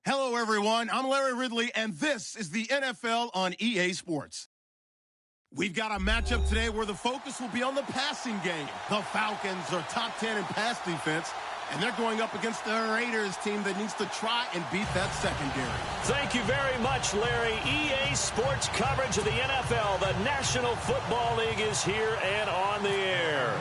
Hello, everyone. I'm Larry Ridley, and this is the NFL on EA Sports. We've got a matchup today where the focus will be on the passing game. The Falcons are top 10 in pass defense, and they're going up against the Raiders team that needs to try and beat that secondary. Thank you very much, Larry. EA Sports coverage of the NFL. The National Football League is here and on the air.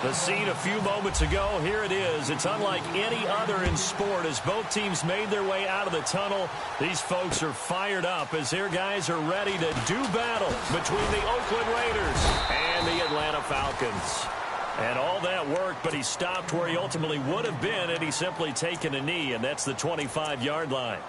The scene a few moments ago, here it is. It's unlike any other in sport as both teams made their way out of the tunnel. These folks are fired up as their guys are ready to do battle between the Oakland Raiders and the Atlanta Falcons. And all that worked, but he stopped where he ultimately would have been had he simply taken a knee, and that's the 25-yard line.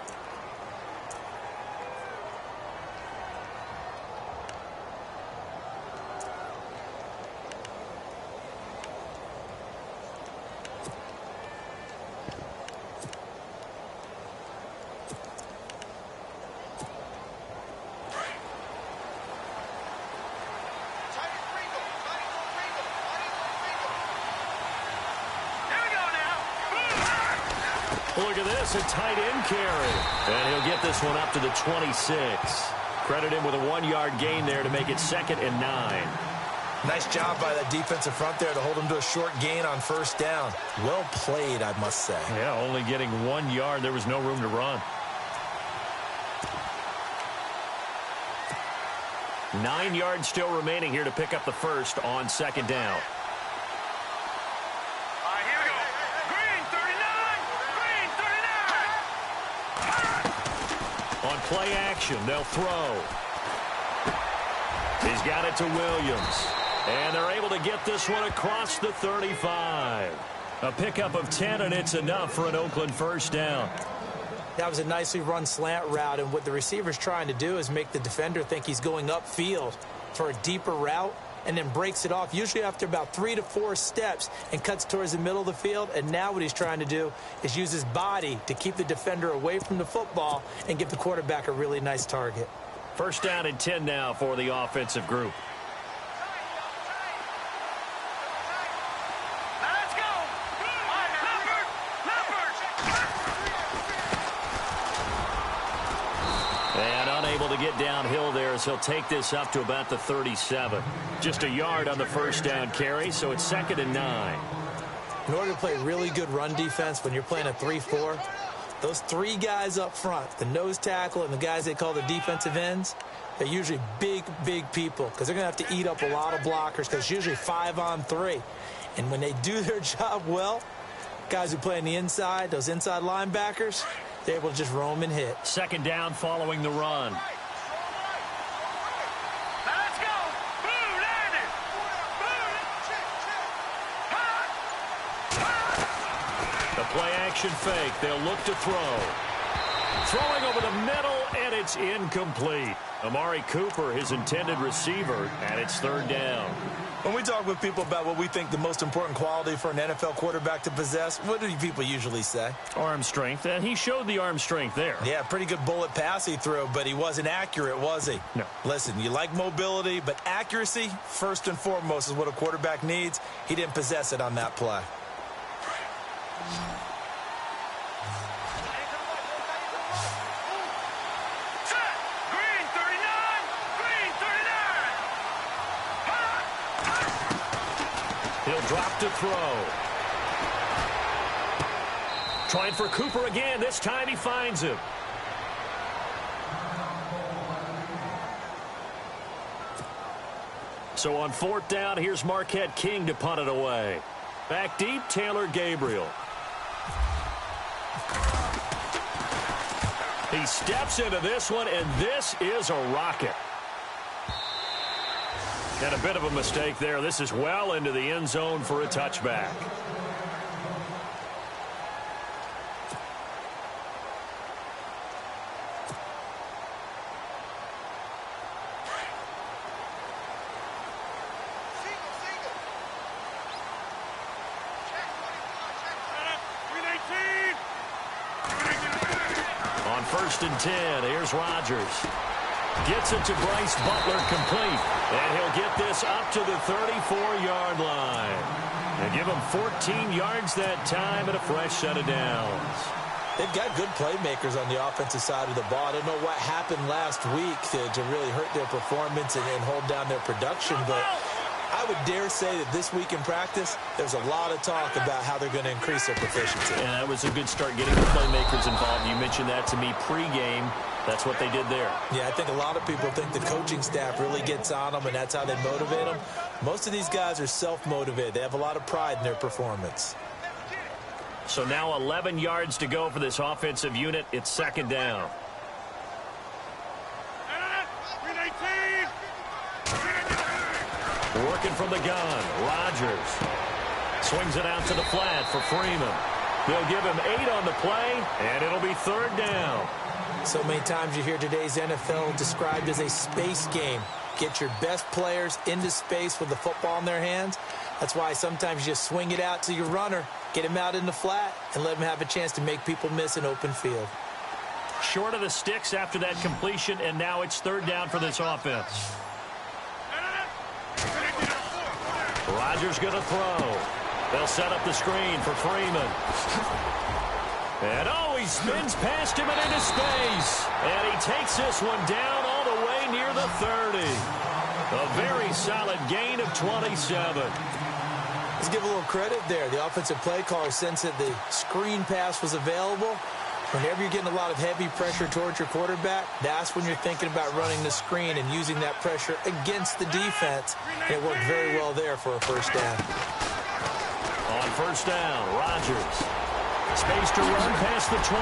Look at this, a tight end carry. And he'll get this one up to the 26. Credit him with a 1-yard gain there to make it 2nd and 9. Nice job by that defensive front there to hold him to a short gain on first down. Well played, I must say. Yeah, only getting 1 yard. There was no room to run. 9 yards still remaining here to pick up the first on 2nd down. Play action. They'll throw. He's got it to Williams. And they're able to get this one across the 35. A pickup of 10, and it's enough for an Oakland first down. That was a nicely run slant route, and what the receiver's trying to do is make the defender think he's going upfield for a deeper route, and then breaks it off, usually after about 3 to 4 steps, and cuts towards the middle of the field. And now what he's trying to do is use his body to keep the defender away from the football and give the quarterback a really nice target. First down and 10 now for the offensive group. To get downhill there as he'll take this up to about the 37. Just a yard on the first down carry, so it's 2nd and 9. In order to play really good run defense when you're playing a 3-4, those 3 guys up front, the nose tackle and the guys they call the defensive ends, they're usually big people because they're going to have to eat up a lot of blockers because it's usually 5-on-3. And when they do their job well, guys who play on the inside, those inside linebackers, they're able to just roam and hit. 2nd down following the run. Play action fake. They'll look to throw. Throwing over the middle, and it's incomplete. Amari Cooper, his intended receiver, and it's 3rd down. When we talk with people about what we think the most important quality for an NFL quarterback to possess, what do people usually say? Arm strength, and he showed the arm strength there. Yeah, pretty good bullet pass he threw, but he wasn't accurate, was he? No. Listen, you like mobility, but accuracy, first and foremost, is what a quarterback needs. He didn't possess it on that play. He'll drop to throw. Trying for Cooper again. This time he finds him. So on 4th down, here's Marquette King to punt it away. Back deep, Taylor Gabriel. He steps into this one, and this is a rocket. And a bit of a mistake there. This is well into the end zone for a touchback. On 1st and 10, here's Rodgers. Gets it to Bryce Butler complete. And he'll get this up to the 34-yard line. And give him 14 yards that time and a fresh set of downs. They've got good playmakers on the offensive side of the ball. I don't know what happened last week to really hurt their performance and hold down their production, but I would dare say that this week in practice, there's a lot of talk about how they're going to increase their proficiency. And that was a good start getting the playmakers involved. You mentioned that to me pregame. That's what they did there. Yeah, I think a lot of people think the coaching staff really gets on them, and that's how they motivate them. Most of these guys are self-motivated. They have a lot of pride in their performance. So now 11 yards to go for this offensive unit. It's second down. Working from the gun, Rodgers swings it out to the flat for Freeman. They'll give him 8 on the play, and it'll be third down. So many times you hear today's NFL described as a space game. Get your best players into space with the football in their hands. That's why sometimes you just swing it out to your runner, get him out in the flat, and let him have a chance to make people miss an open field. Short of the sticks after that completion, and now it's third down for this offense. Rodgers going to throw. They'll set up the screen for Freeman. And he spins past him and into space. And he takes this one down all the way near the 30. A very solid gain of 27. Let's give a little credit there. The offensive play caller sensed that the screen pass was available. Whenever you're getting a lot of heavy pressure towards your quarterback, that's when you're thinking about running the screen and using that pressure against the defense. And it worked very well there for a first down. On first down, Rodgers. Space to run past the 20.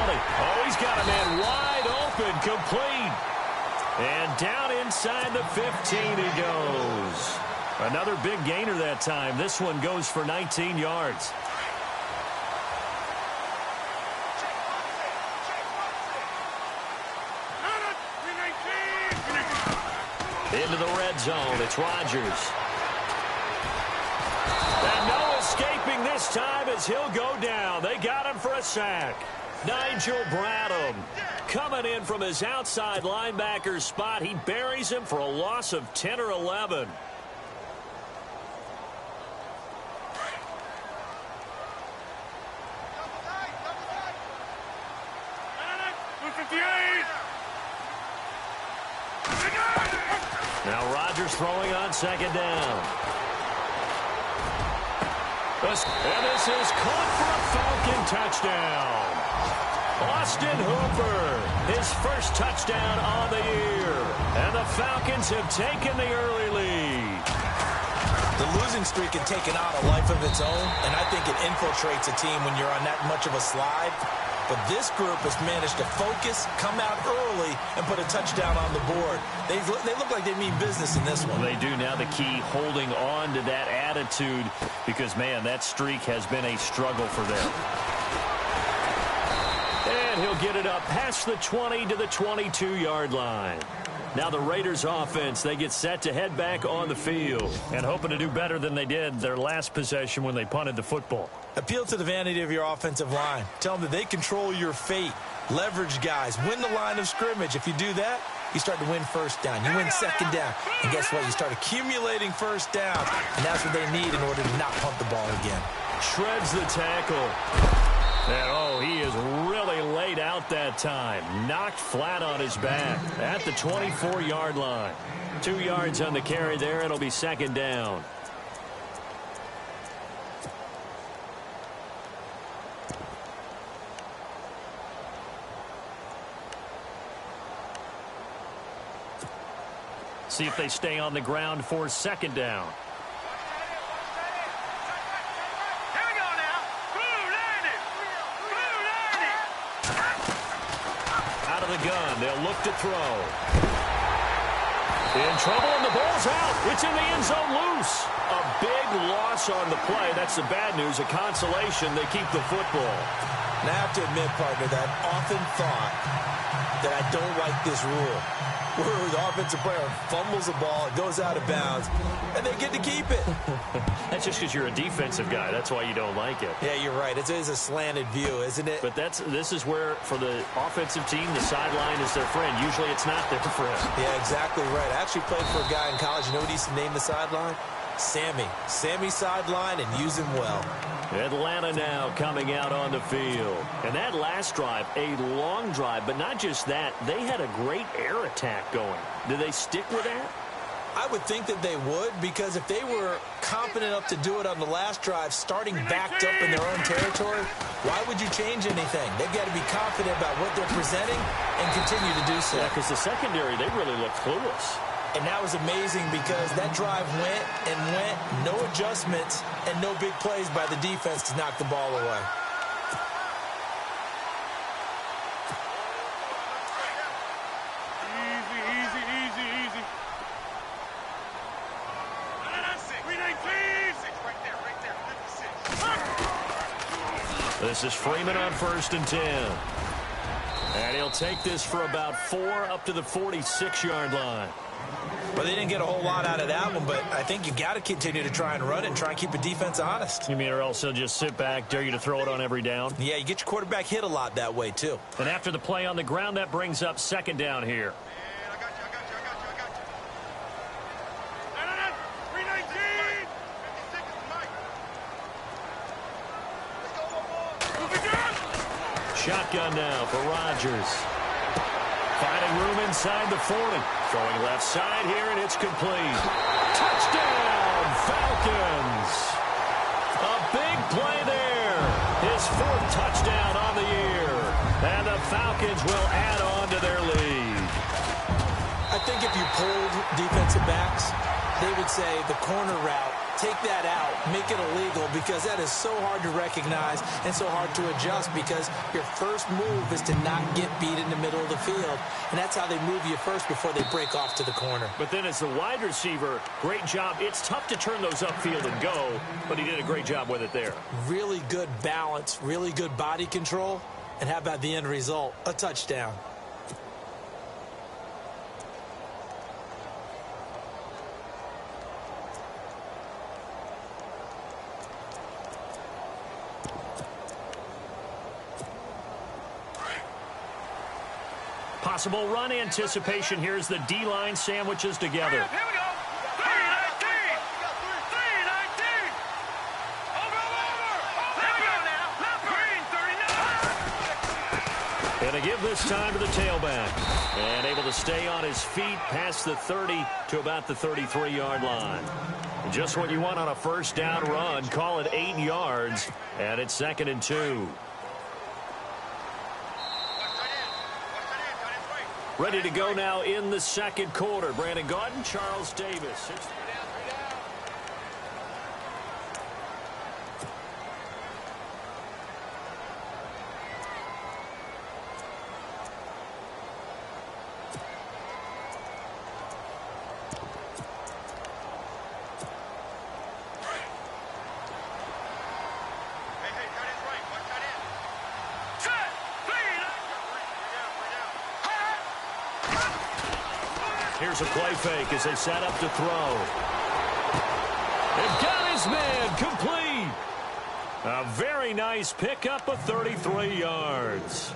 He's got a man wide open, complete. And down inside the 15 he goes. Another big gainer that time. This one goes for 19 yards. Into the red zone. It's Rodgers. And no escaping this time as he'll go down. They got him for a sack. Nigel Bradham coming in from his outside linebacker spot. He buries him for a loss of 10 or 11. Now Rodgers throwing on second down. And this is caught for a Falcon touchdown. Austin Hooper, his first touchdown on the year. And the Falcons have taken the early lead. The losing streak had taken on a life of its own, and I think it infiltrates a team when you're on that much of a slide. But this group has managed to focus, come out early, and put a touchdown on the board. They look like they mean business in this one. Well, they do. Now the key, holding on to that attitude, because, man, that streak has been a struggle for them. And he'll get it up past the 20 to the 22-yard line. Now the Raiders offense, they get set to head back on the field and hoping to do better than they did their last possession when they punted the football. Appeal to the vanity of your offensive line. Tell them that they control your fate. Leverage guys. Win the line of scrimmage. If you do that, you start to win first down. You win second down. And guess what? You start accumulating first downs. And that's what they need in order to not punt the ball again. Shreds the tackle. And, he is really laid out that time. Knocked flat on his back at the 24-yard line. 2 yards on the carry there. It'll be second down. See if they stay on the ground for second down. The gun. They'll look to throw. In trouble, and the ball's out. It's in the end zone loose. A big loss on the play. That's the bad news. A consolation. They keep the football. And I have to admit, partner, that I've often thought that I don't like this rule, where the offensive player fumbles the ball, it goes out of bounds, and they get to keep it. That's just because you're a defensive guy. That's why you don't like it. Yeah, you're right. It is a slanted view, isn't it? But this is where, for the offensive team, the sideline is their friend. Usually it's not their friend. Yeah, exactly right. I actually played for a guy in college. You know what he used to name the sideline? Sammy sideline and use him well. Atlanta now coming out on the field. And that last drive, a long drive, but not just that, they had a great air attack going. Do they stick with that? I would think that they would, because if they were confident enough to do it on the last drive, starting backed up in their own territory, why would you change anything? They've got to be confident about what they're presenting and continue to do so. Yeah, because the secondary, they really looked clueless. And that was amazing because that drive went and went, no adjustments, and no big plays by the defense to knock the ball away. This is Freeman on 1st and 10. And he'll take this for about 4 up to the 46-yard line. Well, they didn't get a whole lot out of that one, but I think you got to continue to try and run it and try and keep the defense honest. You mean or else they'll just sit back, dare you to throw it on every down? Yeah, you get your quarterback hit a lot that way, too. And after the play on the ground, that brings up 2nd down here. Shotgun now for Rodgers. Finding room inside the 40. Throwing left side here, and it's complete. Touchdown, Falcons! A big play there. His 4th touchdown on the year. And the Falcons will add on to their lead. I think if you pulled defensive backs, they would say the corner route, take that out, make it illegal, because that is so hard to recognize and so hard to adjust, because your first move is to not get beat in the middle of the field. And that's how they move you first before they break off to the corner. But then as the wide receiver, great job. It's tough to turn those upfield and go, but he did a great job with it there. Really good balance, really good body control. And how about the end result? A touchdown. Possible run anticipation. Here's the D-line sandwiches together. Here we go. 319. 319. Over. There we go now. Left green, 39. And to give this time to the tailback. And able to stay on his feet past the 30 to about the 33-yard line. Just what you want on a 1st down run. Call it 8 yards. And it's 2nd and 2. Ready to go now in the 2nd quarter. Brandon Gaudin, Charles Davis. Here's a play fake as they set up to throw. They've got his man complete. A very nice pickup of 33 yards.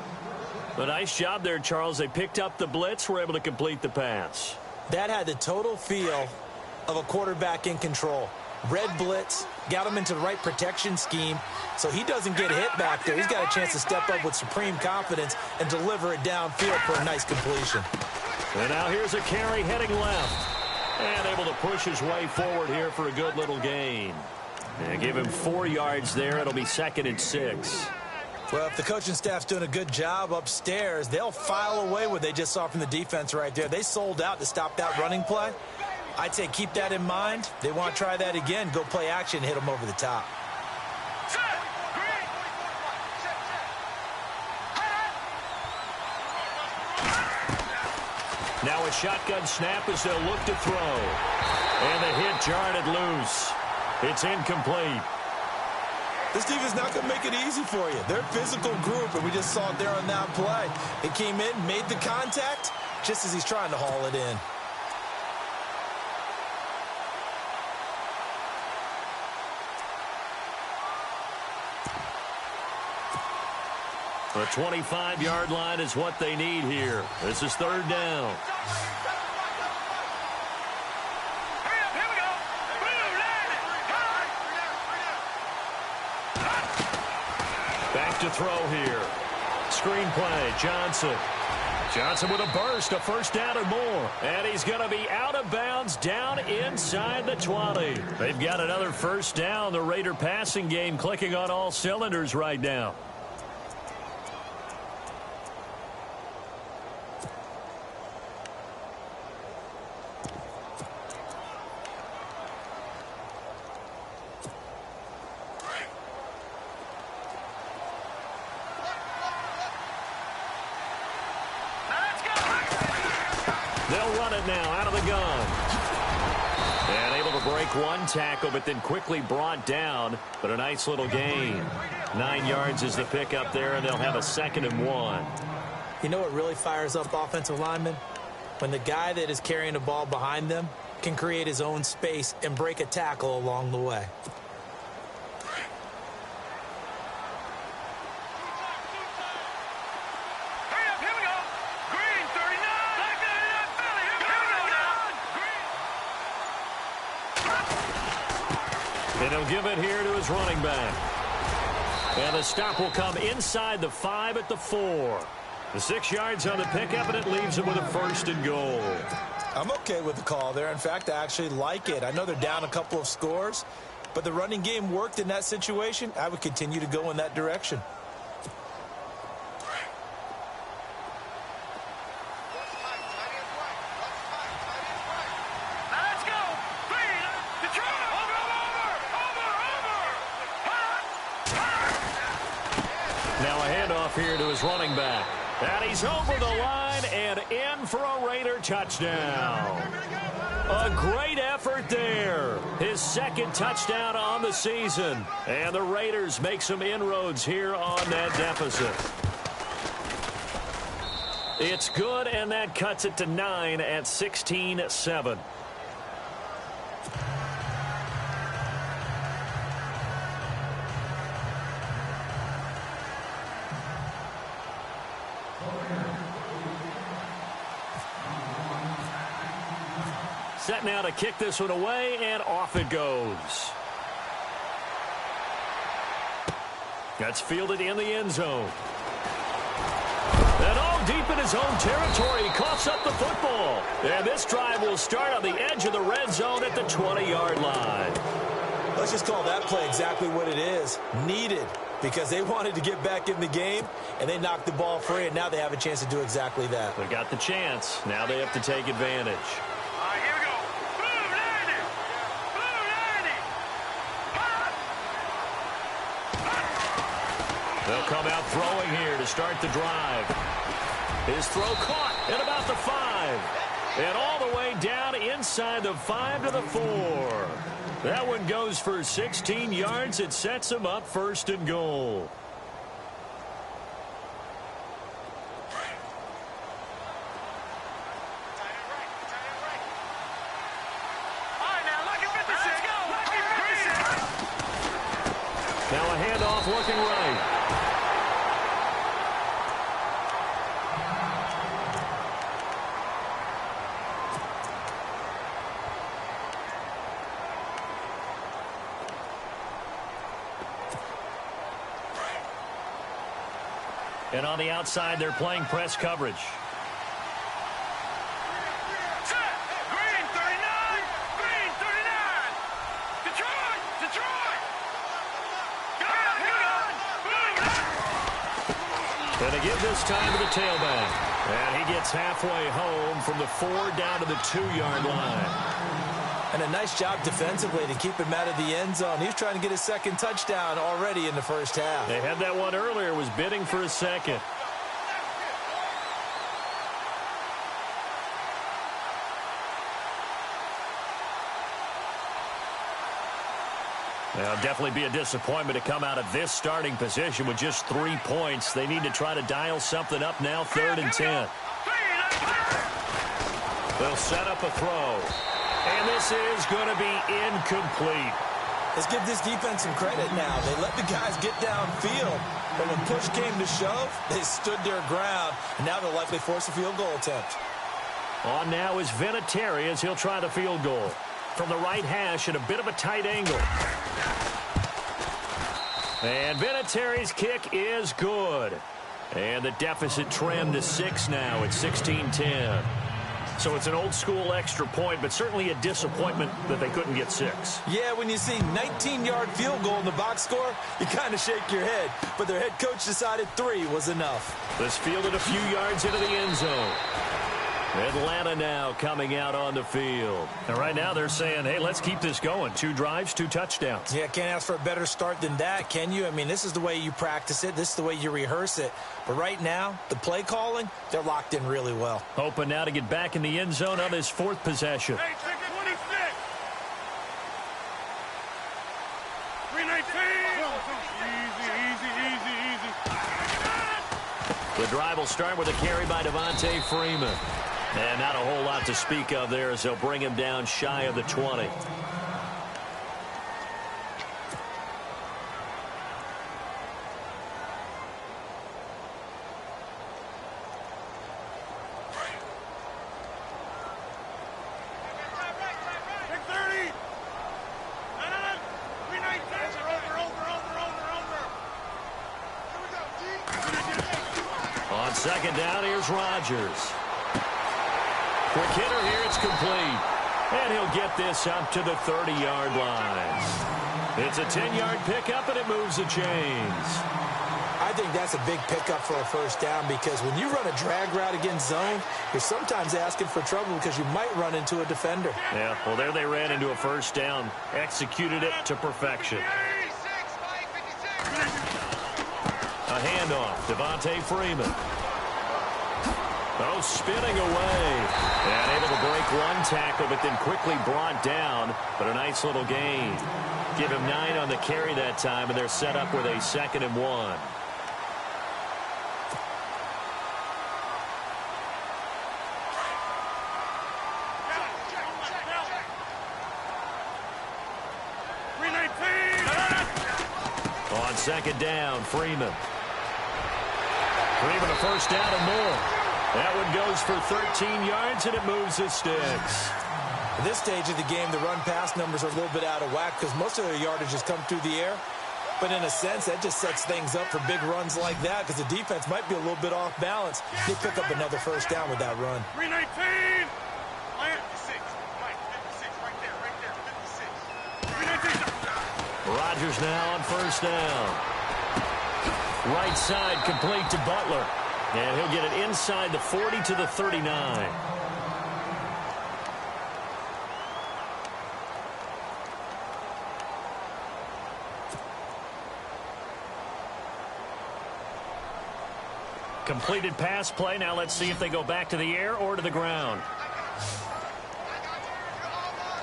A nice job there, Charles. They picked up the blitz, were able to complete the pass. That had the total feel of a quarterback in control. Red blitz, got him into the right protection scheme, so he doesn't get hit back there. He's got a chance to step up with supreme confidence and deliver it downfield for a nice completion. And now here's a carry heading left. And able to push his way forward here for a good little gain. And give him 4 yards there. It'll be 2nd and 6. Well, if the coaching staff's doing a good job upstairs, they'll file away what they just saw from the defense right there. They sold out to stop that running play. I'd say keep that in mind. They want to try that again. Go play action, hit them over the top. Now a shotgun snap as they'll look to throw. And the hit jarred it loose. It's incomplete. This defense not going to make it easy for you. They're a physical group, and we just saw it there on that play. It came in, made the contact, just as he's trying to haul it in. The 25-yard line is what they need here. This is 3rd down. Hurry up, here we go. Blue line. Back to throw here. Screen play, Johnson. Johnson with a burst, a first down and more. And he's going to be out of bounds down inside the 20. They've got another first down. The Raider passing game clicking on all cylinders right now. They'll run it now out of the gun. And able to break one tackle, but then quickly brought down. But a nice little gain. 9 yards is the pickup there, and they'll have a 2nd and 1. You know what really fires up offensive linemen? When the guy that is carrying the ball behind them can create his own space and break a tackle along the way. And he'll give it here to his running back. And the stop will come inside the 5 at the 4. The 6 yards on the pickup, and it leaves him with a 1st and goal. I'm okay with the call there. In fact, I actually like it. I know they're down a couple of scores, but the running game worked in that situation. I would continue to go in that direction. Here to his running back. And he's over the line and in for a Raider touchdown. A great effort there. His 2nd touchdown on the season. And the Raiders make some inroads here on that deficit. It's good, and that cuts it to 9 at 16-7. Set now to kick this one away, and off it goes. That's fielded in the end zone. And all deep in his own territory, he coughs up the football. And this drive will start on the edge of the red zone at the 20-yard line. Let's just call that play exactly what it is. Needed, because they wanted to get back in the game, and they knocked the ball free, and now they have a chance to do exactly that. They got the chance. Now they have to take advantage. They'll come out throwing here to start the drive. His throw caught at about the 5. And all the way down inside the 5 to the 4. That one goes for 16 yards. It sets him up 1st and goal. Now a handoff looking right. And on the outside, they're playing press coverage. Set! Green 39! Green 39! Detroit! Detroit! And they give this time to the tailback. And he gets halfway home from the 4 down to the 2-yard line. And a nice job defensively to keep him out of the end zone. He's trying to get his 2nd touchdown already in the first half. They had that one earlier, was bidding for a 2nd. Now, definitely be a disappointment to come out of this starting position with just 3 points. They need to try to dial something up now, 3rd and 10. They'll set up a throw. And this is going to be incomplete. Let's give this defense some credit now. They let the guys get downfield. But when push came to shove, they stood their ground. And now they'll likely force a field goal attempt. On now is Vinatieri as he'll try the field goal. From the right hash at a bit of a tight angle. And Vinatieri's kick is good. And the deficit trimmed to 6 now at 16-10. So it's an old-school extra point, but certainly a disappointment that they couldn't get 6. Yeah, when you see 19-yard field goal in the box score, you kind of shake your head. But their head coach decided 3 was enough. This fielded a few yards into the end zone. Atlanta now coming out on the field. And right now they're saying, hey, let's keep this going. 2 drives, 2 touchdowns. Yeah, can't ask for a better start than that, can you? I mean, this is the way you practice it. This is the way you rehearse it. But right now, the play calling, they're locked in really well. Hoping now to get back in the end zone on this 4th possession. Hey, check it, 26. 319. Easy. The drive will start with a carry by Devontae Freeman. And not a whole lot to speak of there as they'll bring him down shy of the 20. On second down, here's Rodgers. Quick hitter here, it's complete. And he'll get this up to the 30-yard line. It's a 10-yard pickup, and it moves the chains. I think that's a big pickup for a first down because when you run a drag route against zone, you're sometimes asking for trouble because you might run into a defender. Yeah, well, there they ran into a first down. Executed it to perfection. A handoff, Devontae Freeman. Oh, spinning away. And able to break one tackle, but then quickly brought down. But a nice little gain. Give him 9 on the carry that time, and they're set up with a 2nd and 1. On second down, Freeman. Freeman a first down and more. That one goes for 13 yards, and it moves the sticks. At this stage of the game, the run-pass numbers are a little bit out of whack because most of their yardage has come through the air. But in a sense, that just sets things up for big runs like that because the defense might be a little bit off balance. They pick up another first down with that run. 319. 56. Mike, 56 right there, 56. 319. Rodgers now on first down. Right side complete to Butler. And he'll get it inside the 40 to the 39. Completed pass play. Now let's see if they go back to the air or to the ground.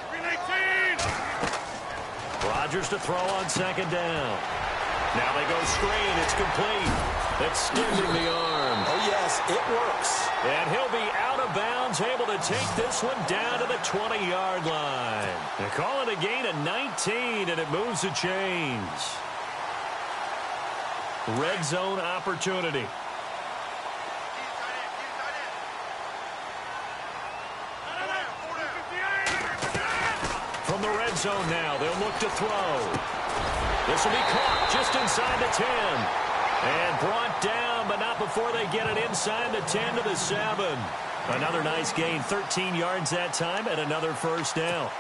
319. Rodgers to throw on second down. Now they go screen. It's complete. Extending the arm. Oh, yes, it works. And he'll be out of bounds, able to take this one down to the 20-yard line. They call it a gain of 19, and it moves the chains. Red zone opportunity. From the red zone now, they'll look to throw. This will be caught just inside the 10. And brought down, but not before they get it inside the 10 to the 7. Another nice gain, 13 yards that time, and another first down.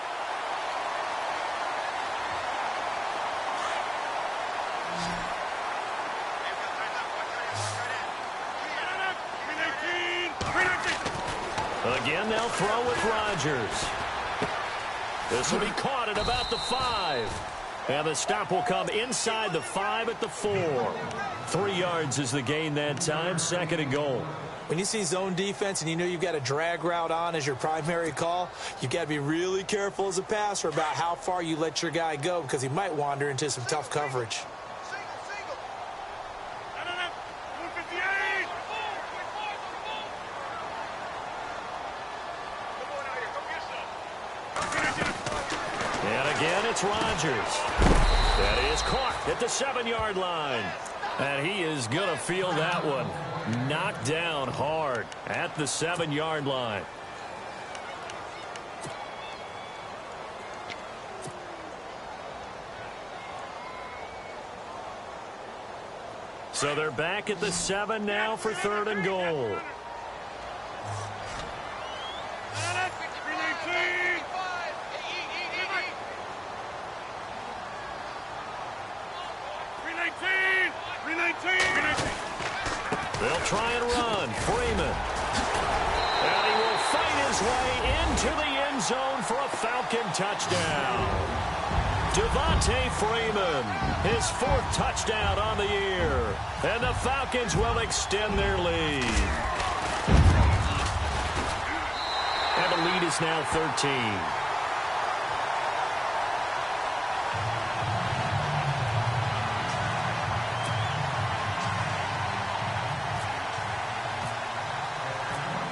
Again, they'll throw with Rodgers. This will be caught at about the 5. And the stop will come inside the 5 at the 4. 3 yards is the gain that time, 2nd and goal. When you see zone defense and you know you've got a drag route on as your primary call, you've got to be really careful as a passer about how far you let your guy go because he might wander into some tough coverage. And again, it's Rodgers. That is caught at the 7-yard line. And he is going to feel that one. Knocked down hard at the 7-yard line. So they're back at the 7 now for 3rd and goal. They'll try and run. Freeman. And he will fight his way into the end zone for a Falcon touchdown. Devontae Freeman, his 4th touchdown on the year. And the Falcons will extend their lead. And the lead is now 13.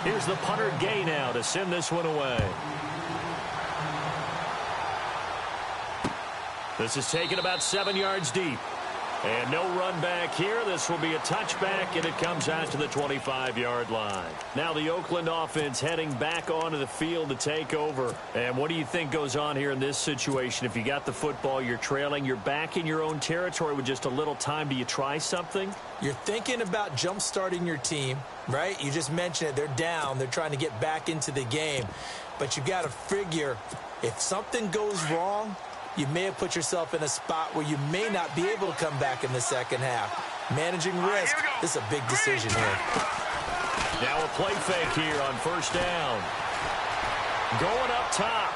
Here's the punter Gay now to send this one away. This is taken about 7 yards deep. And no run back here. This will be a touchback, and it comes out to the 25-yard line. Now the Oakland offense heading back onto the field to take over. And what do you think goes on here in this situation? If you got the football, you're trailing, you're back in your own territory with just a little time. Do you try something? You're thinking about jump-starting your team, right? You just mentioned it. They're down. They're trying to get back into the game. But you got to figure if something goes wrong, you may have put yourself in a spot where you may not be able to come back in the second half. Managing risk, this is a big decision here. Now a play fake here on 1st down. Going up top.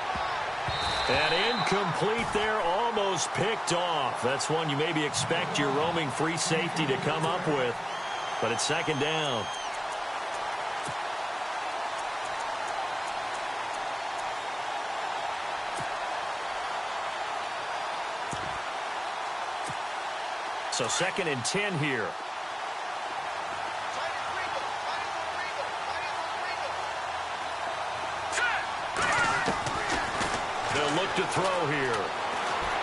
And incomplete there, almost picked off. That's one you maybe expect your roaming free safety to come up with. But it's 2nd down. So 2nd and 10 here. They'll look to throw here.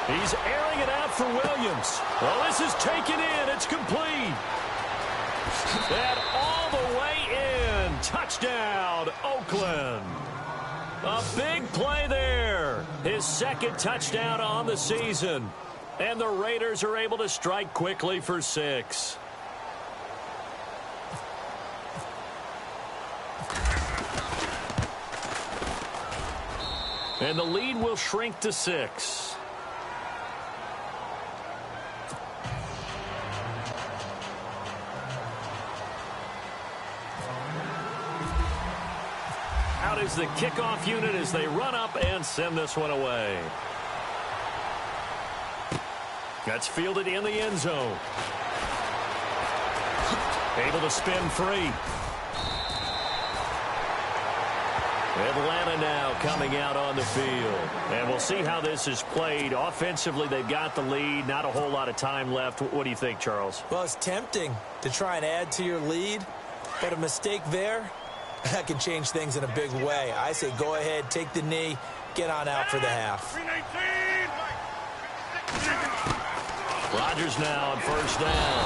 He's airing it out for Williams. Well, this is taken in. It's complete. And all the way in. Touchdown, Oakland. A big play there. His 2nd touchdown on the season. And the Raiders are able to strike quickly for 6. And the lead will shrink to 6. Out is the kickoff unit as they run up and send this one away. That's fielded in the end zone. Able to spin free. Atlanta now coming out on the field. And we'll see how this is played. Offensively, they've got the lead. Not a whole lot of time left. What do you think, Charles? Well, it's tempting to try and add to your lead, but a mistake there, that can change things in a big way. I say go ahead, take the knee, get on out for the half. Rodgers now on 1st down.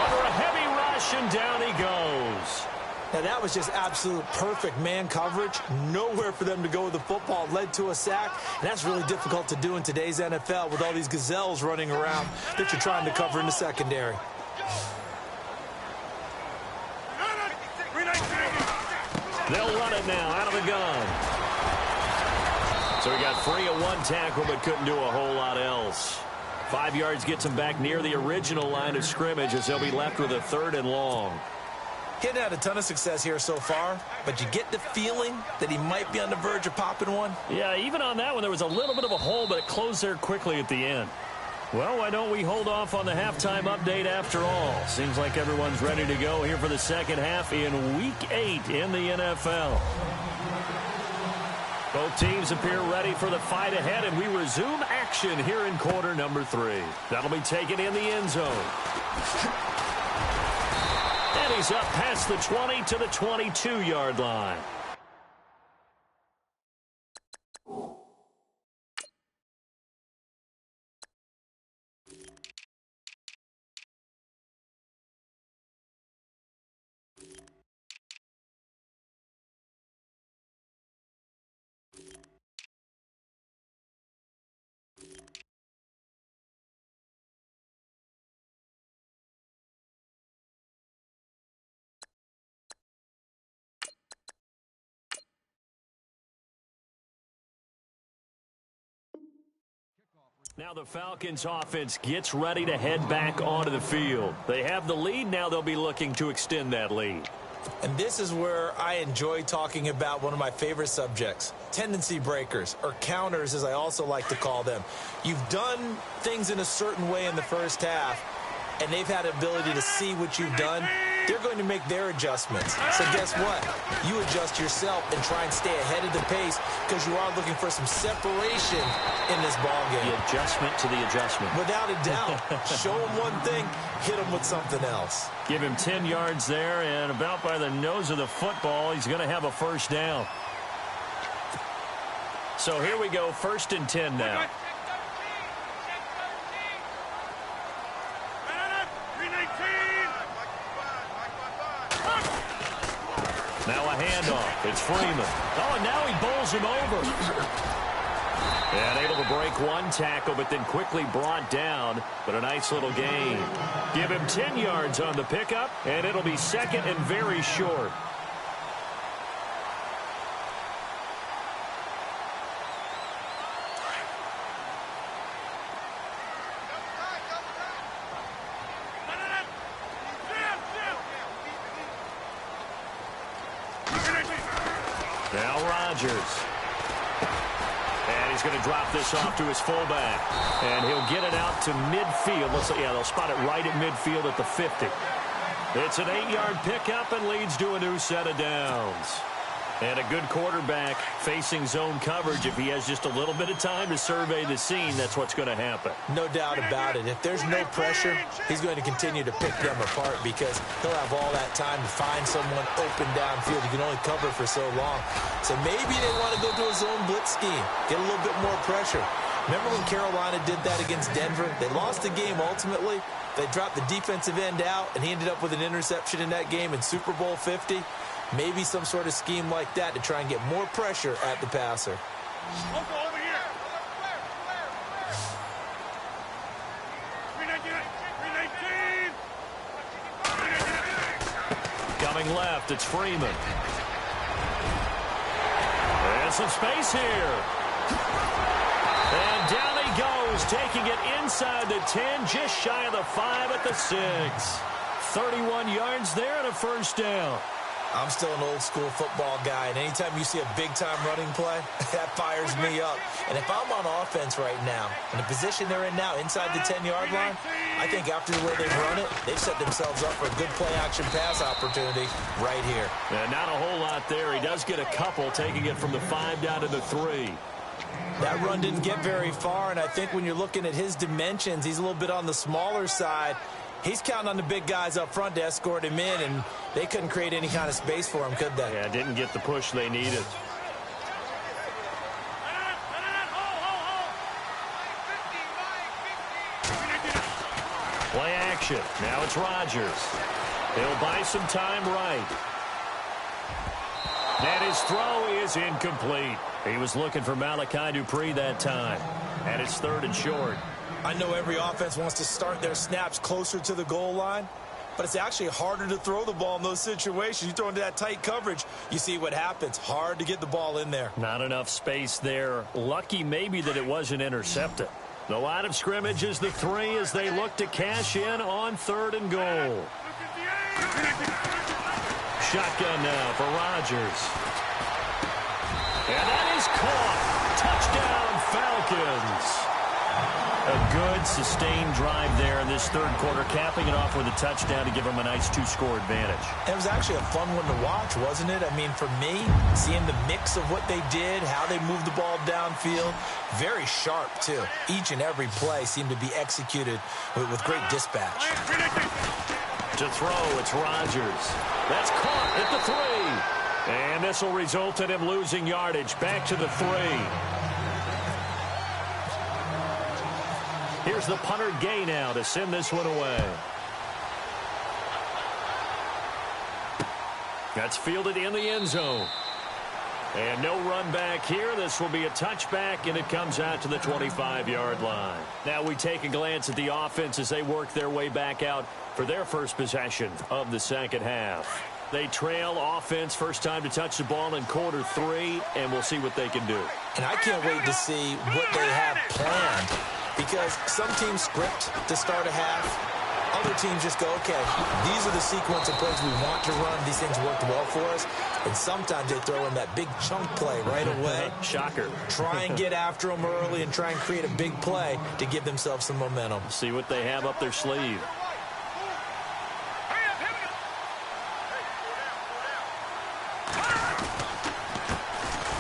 Under a heavy rush, and down he goes. Now, that was just absolute perfect man coverage. Nowhere for them to go with the football. Led to a sack. And that's really difficult to do in today's NFL with all these gazelles running around that you're trying to cover in the secondary. They'll run it now out of the gun. So he got free of 1 tackle but couldn't do a whole lot else. 5 yards gets him back near the original line of scrimmage as they'll be left with a 3rd and long. He hadn't had a ton of success here so far, but you get the feeling that he might be on the verge of popping one. Yeah, even on that one, there was a little bit of a hole, but it closed there quickly at the end. Well, why don't we hold off on the halftime update after all? Seems like everyone's ready to go here for the second half in Week 8 in the NFL. Both teams appear ready for the fight ahead, and we resume action here in quarter number 3. That'll be taken in the end zone. And he's up past the 20 to the 22-yard line. Now the Falcons offense gets ready to head back onto the field. They have the lead. Now they'll be looking to extend that lead. And this is where I enjoy talking about one of my favorite subjects, tendency breakers, or counters as I also like to call them. You've done things in a certain way in the first half, and they've had the ability to see what you've done. They're going to make their adjustments. So guess what? You adjust yourself and try and stay ahead of the pace because you are looking for some separation in this ball game. The adjustment to the adjustment. Without a doubt. Show him one thing, hit him with something else. Give him 10 yards there, and about by the nose of the football, he's going to have a first down. So here we go, 1st and 10 now. Now a handoff. It's Freeman. Oh, and now he bowls him over. And able to break one tackle, but then quickly brought down. But a nice little gain. Give him 10 yards on the pickup, and it'll be 2nd and very short. Now Rodgers. And he's going to drop this off to his fullback. And he'll get it out to midfield. They'll spot it right at midfield at the 50. It's an 8-yard pickup and leads to a new set of downs. And a good quarterback facing zone coverage. If he has just a little bit of time to survey the scene, that's what's going to happen. No doubt about it. If there's no pressure, he's going to continue to pick them apart because he'll have all that time to find someone open downfield. You can only cover for so long. So maybe they want to go to a zone blitz scheme, get a little bit more pressure. Remember when Carolina did that against Denver? They lost the game ultimately. They dropped the defensive end out, and he ended up with an interception in that game in Super Bowl 50. Maybe some sort of scheme like that to try and get more pressure at the passer. Over here. 319. Coming left, it's Freeman. And some space here. And down he goes, taking it inside the 10, just shy of the 5 at the 6. 31 yards there and a first down. I'm still an old-school football guy, and anytime you see a big-time running play, that fires me up. And if I'm on offense right now, in the position they're in now, inside the 10-yard line, I think after the way they've run it, they've set themselves up for a good play-action pass opportunity right here. Yeah, not a whole lot there. He does get a couple, taking it from the 5 down to the 3. That run didn't get very far, and I think when you're looking at his dimensions, he's a little bit on the smaller side. He's counting on the big guys up front to escort him in, and they couldn't create any kind of space for him, could they? Yeah, didn't get the push they needed. Play action. Now it's Rodgers. He'll buy some time right. And his throw is incomplete. He was looking for Malachi Dupree that time. And it's 3rd and short. I know every offense wants to start their snaps closer to the goal line, but it's actually harder to throw the ball in those situations. You throw into that tight coverage, you see what happens. Hard to get the ball in there. Not enough space there. Lucky maybe that it wasn't intercepted. The line of scrimmage is the 3 as they look to cash in on 3rd and goal. Shotgun now for Rodgers. And that is caught. Touchdown, Falcons. A good, sustained drive there in this 3rd quarter, capping it off with a touchdown to give them a nice 2-score advantage. It was actually a fun one to watch, wasn't it? I mean, for me, seeing the mix of what they did, how they moved the ball downfield, very sharp, too. Each and every play seemed to be executed with great dispatch. To throw, it's Rodgers. That's caught at the 3. And this will result in him losing yardage. Back to the 3. Here's the punter Gay now to send this one away. That's fielded in the end zone. And no run back here. This will be a touchback, and it comes out to the 25-yard line. Now we take a glance at the offense as they work their way back out for their first possession of the second half. They trail offense, first time to touch the ball in quarter 3, and we'll see what they can do. And I can't wait to see what they have planned because some teams script to start a half. Other teams just go, okay, these are the sequence of plays we want to run. These things worked well for us. And sometimes they throw in that big chunk play right away. Shocker. Try and get after them early and try and create a big play to give themselves some momentum. See what they have up their sleeve.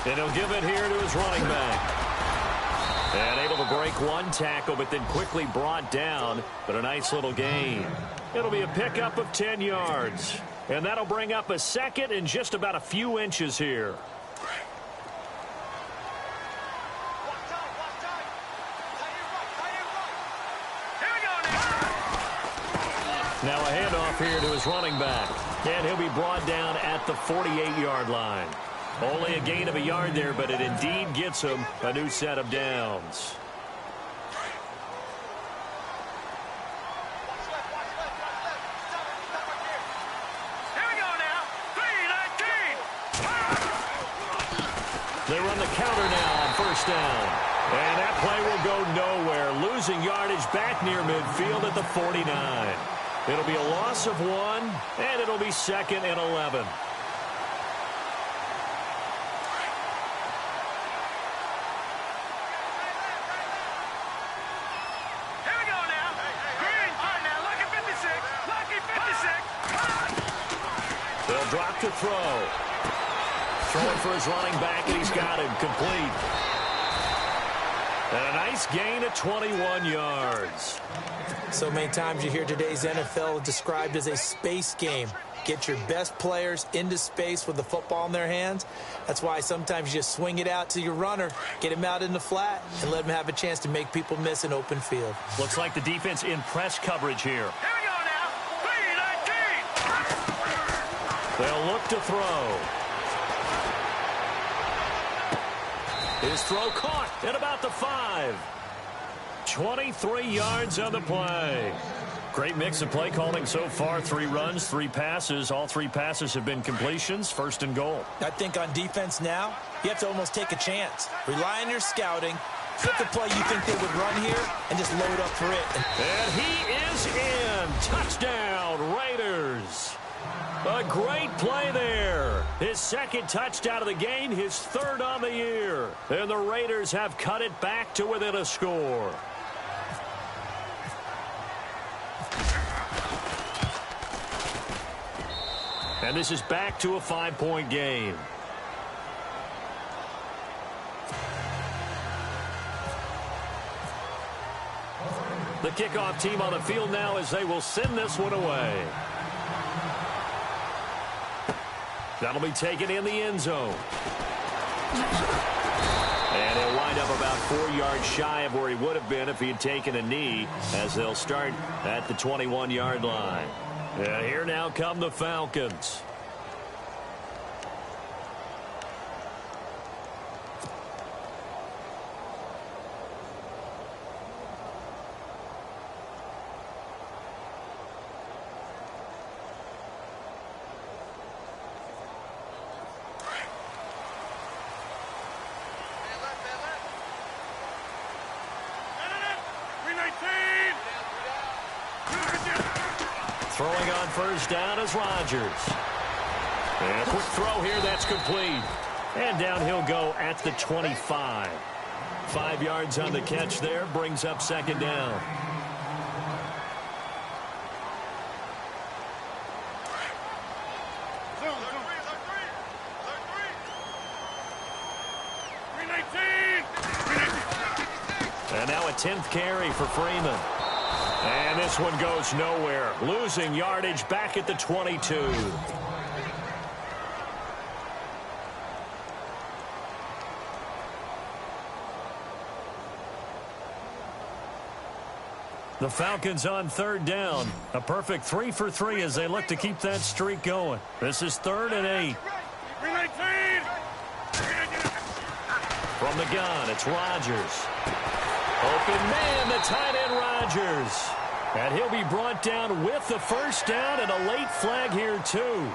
And he'll give it here to his running back. And able to break one tackle, but then quickly brought down. But a nice little gain. It'll be a pickup of 10 yards. And that'll bring up a second and just about a few inches here. Now a handoff here to his running back. And he'll be brought down at the 48-yard line. Only a gain of a yard there, but it indeed gets him a new set of downs. Here we go now. 3-19. They run the counter now on first down. And that play will go nowhere. Losing yardage back near midfield at the 49. It'll be a loss of 1, and it'll be 2nd and 11. They'll drop to throw. Throwing for his running back, and he's got him complete. And a nice gain of 21 yards. So many times you hear today's NFL described as a space game. Get your best players into space with the football in their hands. That's why sometimes you just swing it out to your runner, get him out in the flat, and let him have a chance to make people miss an open field. Looks like the defense in press coverage here. Here we go now. 3-19. They'll look to throw. His throw caught at about the 5. 23 yards on the play. Great mix of play calling so far. 3 runs, 3 passes. All 3 passes have been completions. 1st and goal. I think on defense now, you have to almost take a chance. Rely on your scouting. Pick the play you think they would run here and just load up for it. And he is in. Touchdown, Raiders. A great play there. His 2nd touchdown of the game, his 3rd on the year. And the Raiders have cut it back to within a score. And this is back to a 5-point game. The kickoff team on the field now as they will send this one away. That'll be taken in the end zone. And he'll wind up about 4 yards shy of where he would have been if he had taken a knee, as they'll start at the 21-yard line. And here now come the Falcons. Throwing on first down is Rodgers. And a quick throw here, that's complete. And down he'll go at the 25. 5 yards on the catch there, brings up 2nd down. And now a 10th carry for Freeman. And this one goes nowhere. Losing yardage back at the 22. The Falcons on 3rd down. A perfect 3 for 3 as they look to keep that streak going. This is 3rd and 8. From the gun, it's Rodgers. Open man, the tight end Rodgers. And he'll be brought down with the first down and a late flag here too.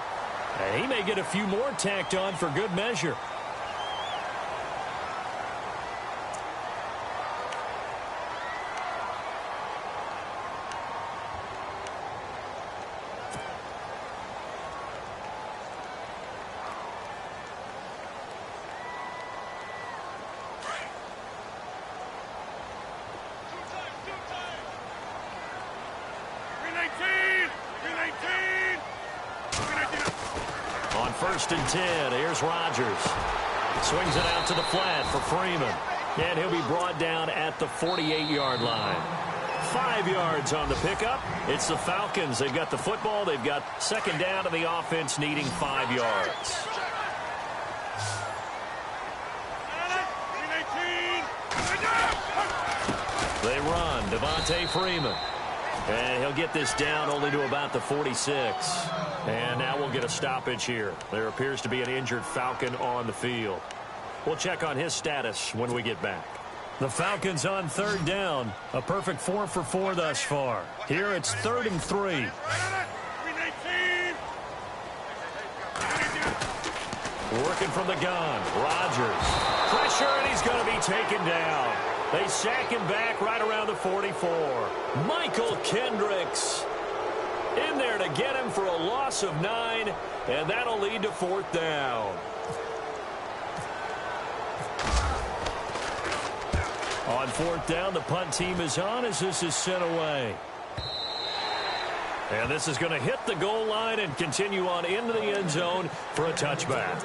And he may get a few more tacked on for good measure. 1st and 10. Here's Rodgers. Swings it out to the flat for Freeman. And he'll be brought down at the 48-yard line. 5 yards on the pickup. It's the Falcons. They've got the football. They've got 2nd down, and the offense needing 5 yards. They run. Devontae Freeman. And he'll get this down only to about the 46. And now we'll get a stoppage here. There appears to be an injured Falcon on the field. We'll check on his status when we get back. The Falcons on 3rd down. A perfect 4 for 4 thus far. Here it's 3rd and 3. Working from the gun. Rodgers. Pressure, and he's going to be taken down. They sack him back right around the 44. Michael Kendricks in there to get him for a loss of 9, and that'll lead to 4th down. On 4th down, the punt team is on as this is sent away. And this is going to hit the goal line and continue on into the end zone for a touchback.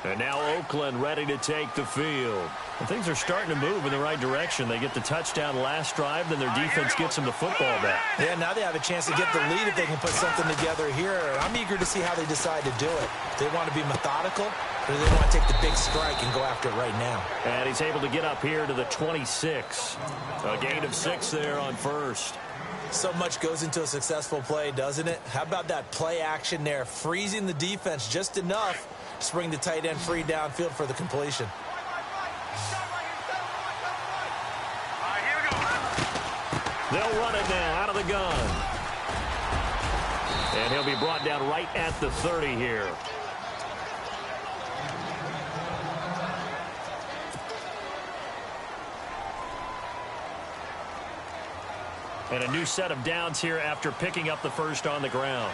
And now Oakland ready to take the field. And things are starting to move in the right direction. They get the touchdown last drive, then their defense gets them the football back. Yeah, now they have a chance to get the lead if they can put something together here. I'm eager to see how they decide to do it. Do they want to be methodical, or do they want to take the big strike and go after it right now? And he's able to get up here to the 26. A gain of 6 there on 1st. So much goes into a successful play, doesn't it? How about that play action there, freezing the defense just enough to bring the tight end free downfield for the completion. They'll run it now out of the gun. And he'll be brought down right at the 30 here. And a new set of downs here after picking up the 1st on the ground.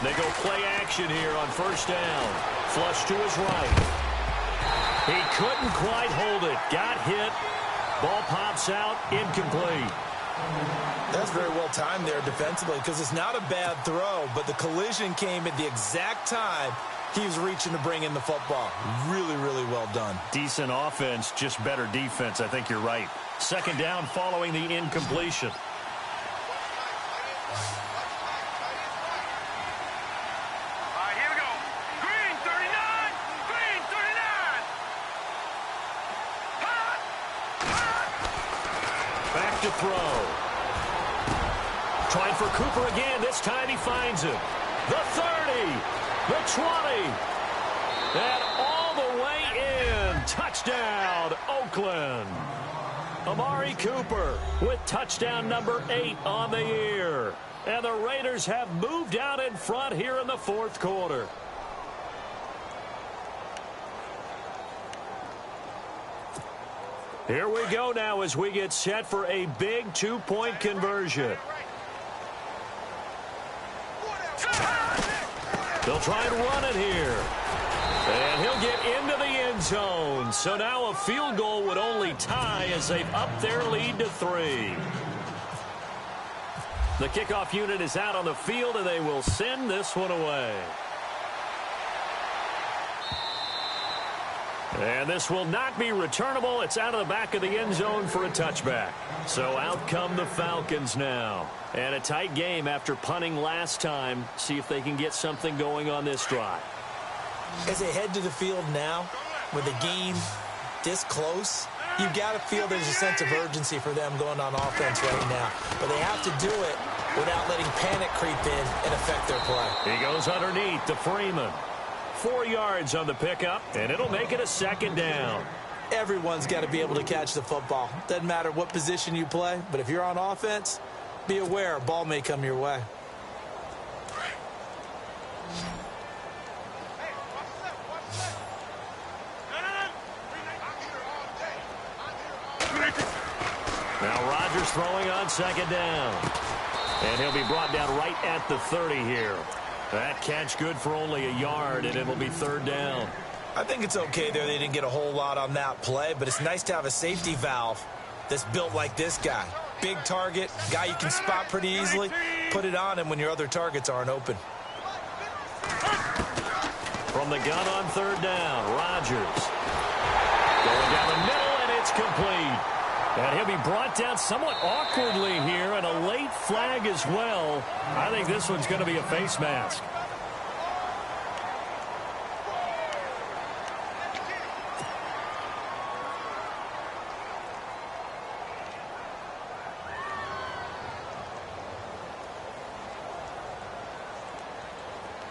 They go play action here on 1st down. Flush to his right. He couldn't quite hold it. Got hit. Ball pops out. Incomplete. That's very well timed there defensively because it's not a bad throw, but the collision came at the exact time he was reaching to bring in the football. Really, really well done. Decent offense, just better defense. I think you're right. 2nd down following the incompletion. To throw. Trying for Cooper again. This time he finds him. The 30. The 20. And all the way in. Touchdown, Oakland. Amari Cooper with touchdown number 8 on the year. And the Raiders have moved out in front here in the 4th quarter. Here we go now as we get set for a big 2-point conversion. They'll try and run it here. And he'll get into the end zone. So now a field goal would only tie as they've upped their lead to 3. The kickoff unit is out on the field, and they will send this one away. And this will not be returnable. It's out of the back of the end zone for a touchback. So out come the Falcons now. And a tight game after punting last time. See if they can get something going on this drive. As they head to the field now, with the game this close, you've got to feel there's a sense of urgency for them going on offense right now. But they have to do it without letting panic creep in and affect their play. He goes underneath to Freeman. 4 yards on the pickup, and it'll make it a 2nd down. Everyone's got to be able to catch the football. Doesn't matter what position you play, but if you're on offense, be aware a ball may come your way. Now Rodgers throwing on 2nd down. And he'll be brought down right at the 30 here. That catch good for only a yard, and it'll be third down. I think it's okay there. They didn't get a whole lot on that play, but it's nice to have a safety valve that's built like this guy. Big target, guy you can spot pretty easily. Put it on him when your other targets aren't open. From the gun on third down, Rodgers. Going down the middle, and it's complete. And he'll be brought down somewhat awkwardly here, and a late flag as well. I think this one's going to be a face mask.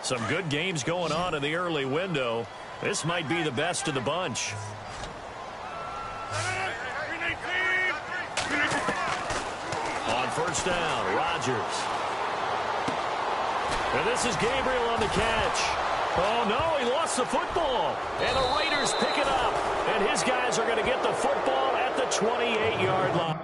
Some good games going on in the early window. This might be the best of the bunch. On first down, Rodgers. And this is Gabriel on the catch. Oh, no, he lost the football. And the Raiders pick it up. And his guys are going to get the football at the 28-yard line.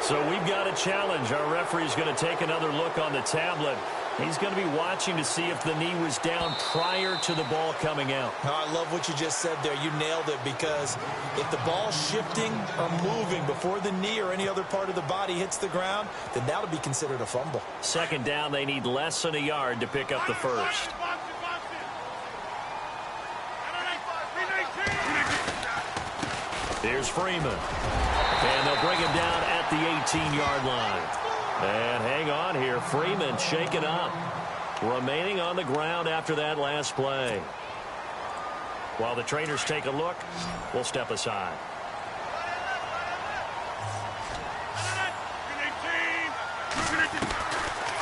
So we've got a challenge. Our referee's going to take another look on the tablet. He's going to be watching to see if the knee was down prior to the ball coming out. No, I love what you just said there. You nailed it, because if the ball's shifting or moving before the knee or any other part of the body hits the ground, then that'll be considered a fumble. Second down, they need less than a yard to pick up the first. Here's Freeman. And they'll bring him down at the 18-yard line. And hang on here. Freeman shaken up. Remaining on the ground after that last play. While the trainers take a look, we'll step aside.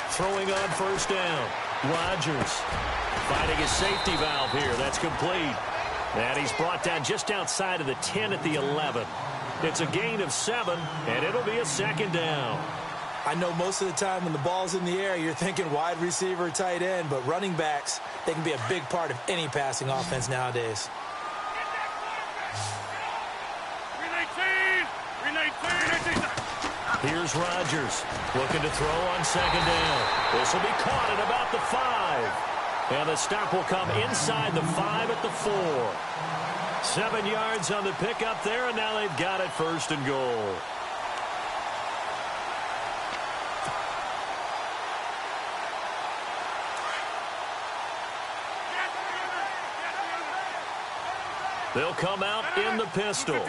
Throwing on first down. Rodgers finding his safety valve here. That's complete. And he's brought down just outside of the 10 at the 11. It's a gain of 7, and it'll be a second down. I know most of the time when the ball's in the air, you're thinking wide receiver, tight end, but running backs, they can be a big part of any passing offense nowadays. Here's Rodgers looking to throw on second down. This will be caught at about the 5. And the stop will come inside the 5 at the 4. 7 yards on the pickup there, and now they've got it first and goal. They'll come out in the pistol.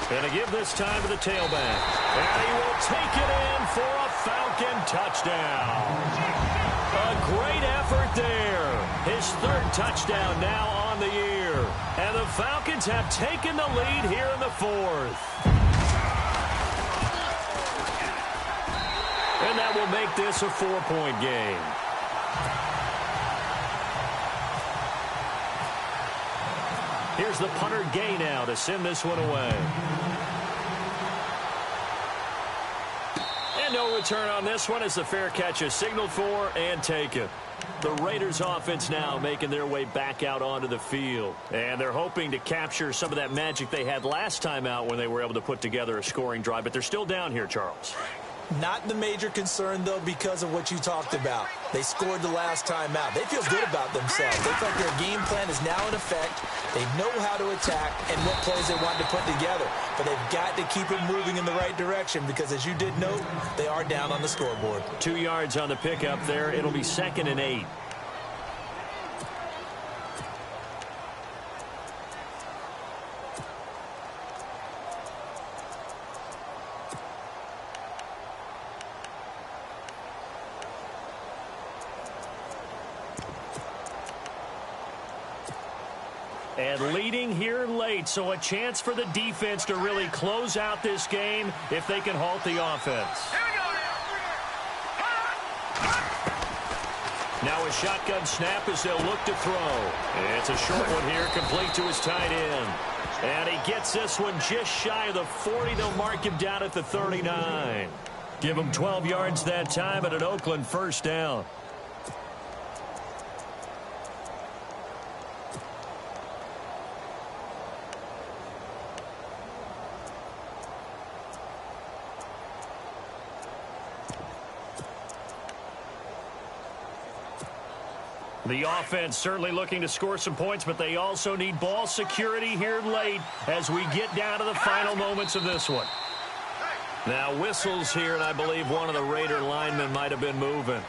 And to give this time to the tailback. And he will take it in for a Falcon touchdown. A great effort there. His third touchdown now on the year. And the Falcons have taken the lead here in the 4th. And that will make this a 4-point game. Here's the punter Gay now to send this one away. And no return on this one as the fair catch is signaled for and taken. The Raiders offense now making their way back out onto the field. And they're hoping to capture some of that magic they had last time out when they were able to put together a scoring drive. But they're still down here, Charles. Not the major concern, though, because of what you talked about. They scored the last time out. They feel good about themselves. They feel like their game plan is now in effect. They know how to attack and what plays they want to put together. But they've got to keep it moving in the right direction because, as you did note, they are down on the scoreboard. 2 yards on the pickup there. It'll be 2nd and 8. And leading here late, so a chance for the defense to really close out this game if they can halt the offense. Now a shotgun snap as they'll look to throw. It's a short one here, complete to his tight end. And he gets this one just shy of the 40. They'll mark him down at the 39. Give them 12 yards that time and an Oakland first down. The offense certainly looking to score some points, but they also need ball security here late as we get down to the final moments of this one. Now whistles here, and I believe one of the Raider linemen might have been moving.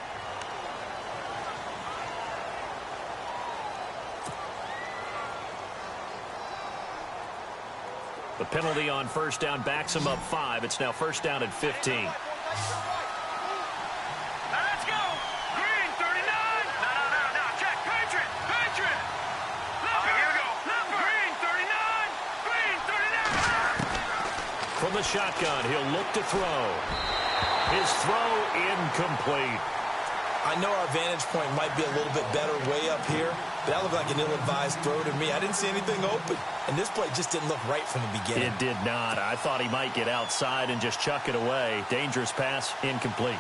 The penalty on first down backs him up 5. It's now first down at 15. From the shotgun, he'll look to throw. His throw incomplete. I know our vantage point might be a little bit better way up here, but that looked like an ill-advised throw to me. I didn't see anything open, and this play just didn't look right from the beginning. It did not. I thought he might get outside and just chuck it away. Dangerous pass, incomplete.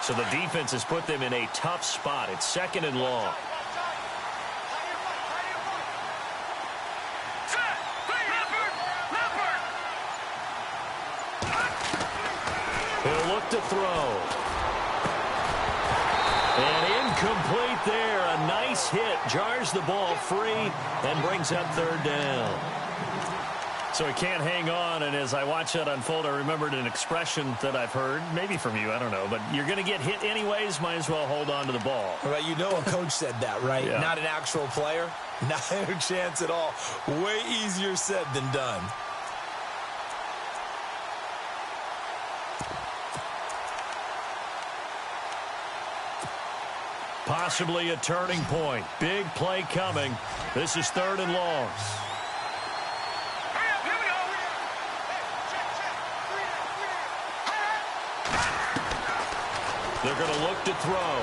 So the defense has put them in a tough spot. It's second and long. He'll look to throw. And incomplete there. A nice hit. Jars the ball free and brings up third down. So he can't hang on, and as I watch that unfold, I remembered an expression that I've heard, maybe from you, I don't know, but you're going to get hit anyways, might as well hold on to the ball. Well, you know a coach said that, right? Yeah. Not an actual player. Not a chance at all. Way easier said than done. Possibly a turning point. Big play coming. This is third and long. They're going to look to throw.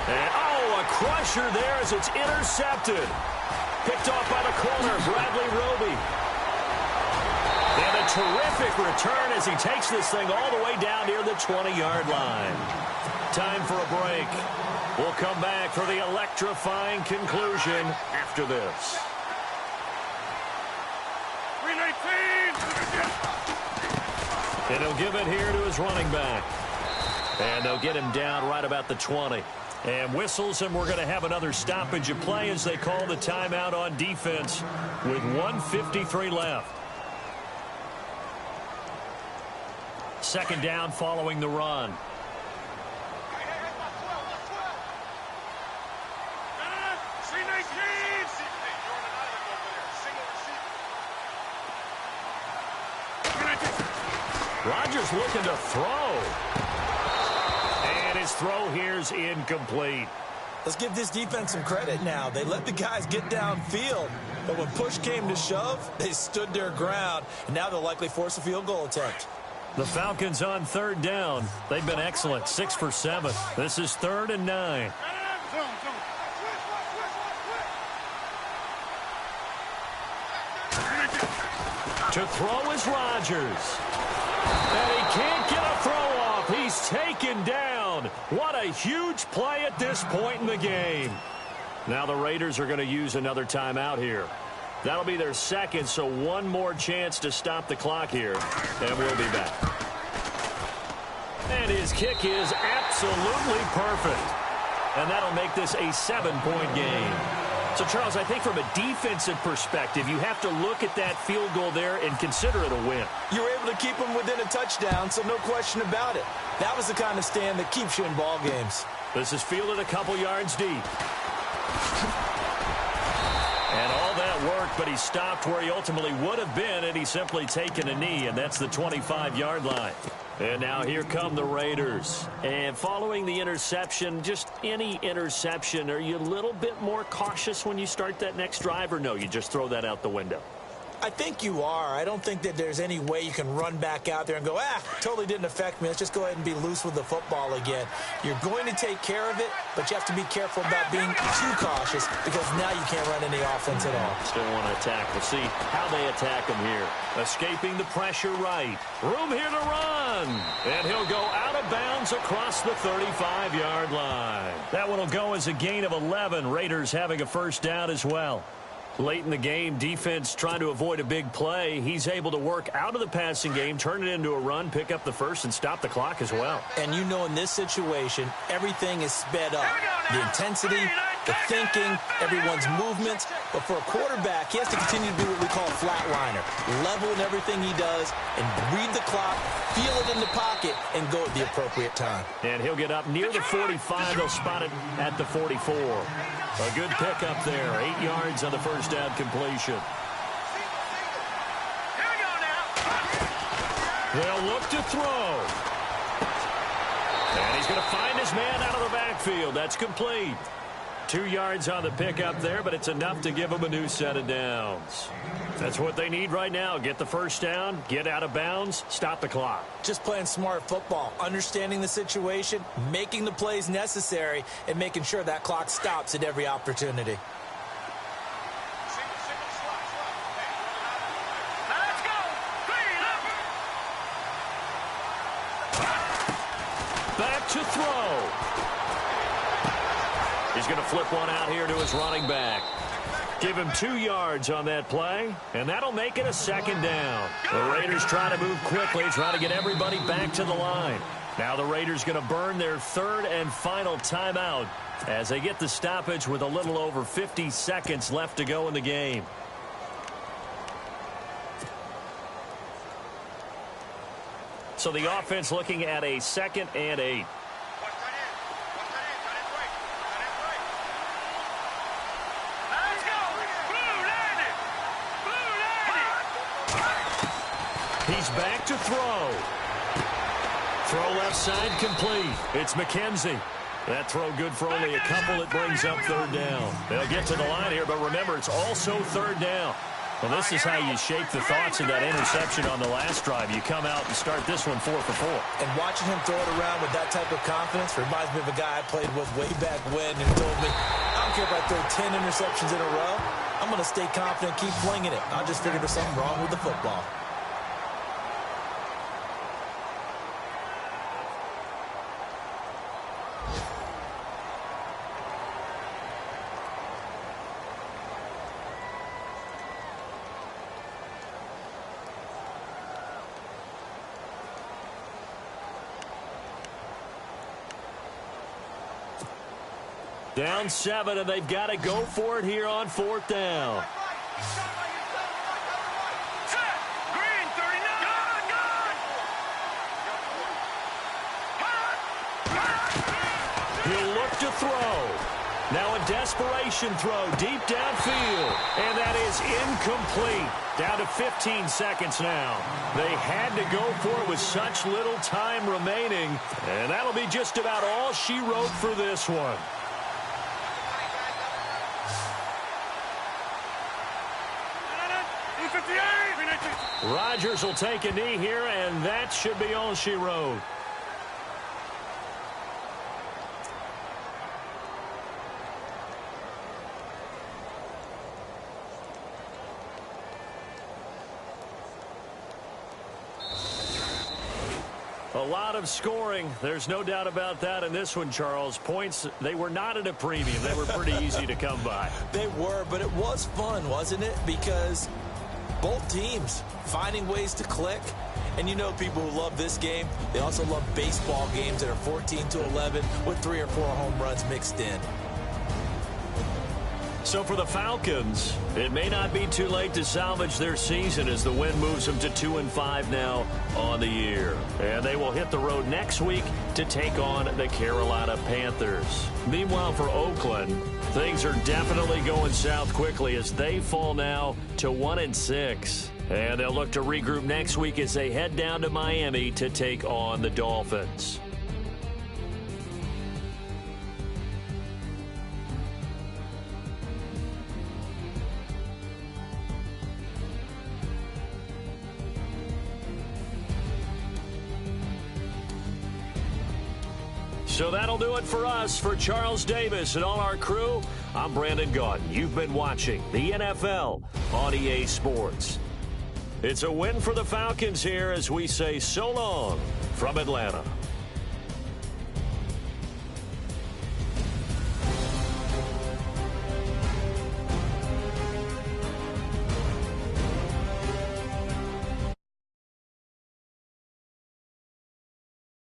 And, oh, a crusher there as it's intercepted. Picked off by the corner, Bradley Roby. And a terrific return as he takes this thing all the way down near the 20-yard line. Time for a break. We'll come back for the electrifying conclusion after this. And he'll give it here to his running back. And they'll get him down right about the 20. And whistles, and we're going to have another stoppage of play as they call the timeout on defense with 1:53 left. Second down following the run. Rodgers looking to throw. And his throw here's incomplete. Let's give this defense some credit now. They let the guys get downfield, but when push came to shove, they stood their ground, and now they'll likely force a field goal attempt. The Falcons on third down. They've been excellent, 6 for 7. This is 3rd and 9. To throw is Rodgers. And he can't get a throw off. He's taken down. What a huge play at this point in the game. Now the Raiders are going to use another timeout here. That'll be their second, so one more chance to stop the clock here. And we'll be back. And his kick is absolutely perfect. And that'll make this a 7-point game. So, Charles, I think from a defensive perspective, you have to look at that field goal there and consider it a win. You were able to keep them within a touchdown, so no question about it. That was the kind of stand that keeps you in ball games. This is fielded a couple yards deep. And all that worked, but he stopped where he ultimately would have been, and he's simply taken a knee, and that's the 25-yard line. And now here come the Raiders. And following the interception, just any interception, are you a little bit more cautious when you start that next drive, or no, you just throw that out the window? I think you are. I don't think that there's any way you can run back out there and go, totally didn't affect me. Let's just go ahead and be loose with the football again. You're going to take care of it, but you have to be careful about being too cautious because now you can't run any offense at all. Still want to attack. We'll see how they attack him here. Escaping the pressure right. Room here to run. And he'll go out of bounds across the 35-yard line. That one will go as a gain of 11. Raiders having a first down as well. Late in the game, defense trying to avoid a big play. He's able to work out of the passing game, turn it into a run, pick up the first, and stop the clock as well. And you know in this situation, everything is sped up. The intensity, the thinking, everyone's movements. But for a quarterback, he has to continue to do what we call a flatliner. Level in everything he does and read the clock, feel it in the pocket, and go at the appropriate time. And he'll get up near the 45. They'll spot it at the 44. A good pickup there. 8 yards on the first down completion. Here we go now. They'll look to throw. And he's going to find his man out of the backfield. That's complete. 2 yards on the pickup there, but it's enough to give them a new set of downs. That's what they need right now. Get the first down, get out of bounds, stop the clock. Just playing smart football, understanding the situation, making the plays necessary, and making sure that clock stops at every opportunity. Now let's go. Clean up. Back to throw. He's going to flip one out here to his running back. Give him 2 yards on that play, and that'll make it a second down. The Raiders try to move quickly, try to get everybody back to the line. Now the Raiders going to burn their third and final timeout as they get the stoppage with a little over 50 seconds left to go in the game. So the offense looking at a 2nd and 8. He's back to throw. Throw left side complete. It's McKenzie. That throw good for only a couple. It brings up third down. They'll get to the line here, but remember, it's also third down. Well, this is how you shake the thoughts of that interception on the last drive. You come out and start this one 4 for 4. And watching him throw it around with that type of confidence reminds me of a guy I played with way back when and told me, I don't care if I throw 10 interceptions in a row. I'm going to stay confident, keep flinging it. I just figured there's something wrong with the football. Down 7, and they've got to go for it here on 4th down. Set. Green 39. Good. He'll look to throw. Now a desperation throw deep downfield, and that is incomplete. Down to 15 seconds now. They had to go for it with such little time remaining, and that'll be just about all she wrote for this one. Rodgers will take a knee here, and that should be all she wrote. A lot of scoring. There's no doubt about that in this one, Charles. Points, they were not at a premium. They were pretty easy to come by. They were, but it was fun, wasn't it? Because both teams finding ways to click. And you know people who love this game, they also love baseball games that are 14-11 with 3 or 4 home runs mixed in. So for the Falcons, it may not be too late to salvage their season as the win moves them to 2-5 now on the year. And they will hit the road next week to take on the Carolina Panthers. Meanwhile, for Oakland, things are definitely going south quickly as they fall now to 1-6. And they'll look to regroup next week as they head down to Miami to take on the Dolphins. So that'll do it for us. For Charles Davis and all our crew, I'm Brandon Gaudin. You've been watching the NFL on EA Sports. It's a win for the Falcons here as we say so long from Atlanta.